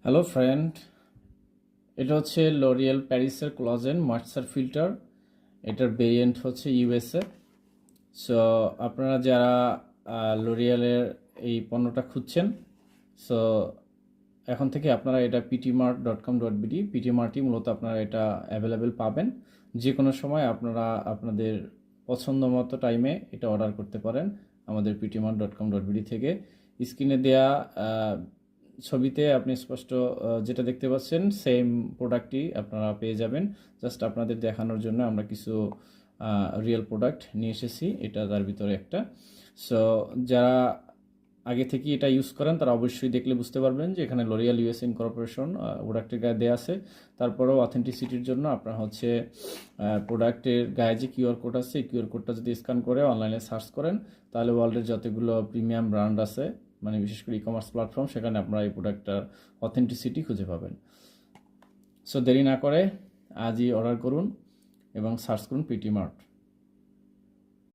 Hello friend, এটা হচ্ছে L'Oréal প্যারিসের কোলাজেন ময়েশ্চার ফিল্টার। এটার ভেরিয়েন্ট হচ্ছে ইউএসএ। সো আপনারা যারা লরিয়েলের এই পণ্যটা খুঁজছেন, সো এখন থেকে আপনারা এটা ptmart.com.bd পিটিমার্টই মূলত আপনারা এটা অ্যাভেলেবেল পাবেন। যে কোনো সময় আপনারা আপনাদের পছন্দ মতো টাইমে এটা অর্ডার করতে পারেন আমাদের ptmart.com.bd থেকে। স্ক্রিনে দেয়া ছবিতে আপনি স্পষ্ট যেটা দেখতে পাচ্ছেন সেম প্রোডাক্টই আপনারা পেয়ে যাবেন। জাস্ট আপনাদের দেখানোর জন্য আমরা কিছু রিয়েল প্রোডাক্ট নিয়ে এসেছি, এটা তার ভিতরে একটা। সো যারা আগে থেকে এটা ইউজ করেন তারা অবশ্যই দেখলে বুঝতে পারবেন যে এখানে লরিয়াল ইউএস ইনকর্পোরেশন প্রোডাক্টের গায়ে দেওয়া আছে। তারপরেও অথেন্টিসিটির জন্য আপনার হচ্ছে প্রোডাক্টের গায়ে যে কিউআর কোড আছে, এই কিউআর কোডটা যদি স্ক্যান করে অনলাইনে সার্চ করেন তাহলে ওয়ার্ল্ডের যতগুলো প্রিমিয়াম ব্র্যান্ড আছে, মানে বিশেষ করে ই কমার্স প্ল্যাটফর্ম, সেখানে আপনারা এই প্রোডাক্টটার অথেন্টিসিটি খুঁজে পাবেন। সো দেরি না করে আজই অর্ডার করুন এবং সার্চ করুন পিটি মার্ট।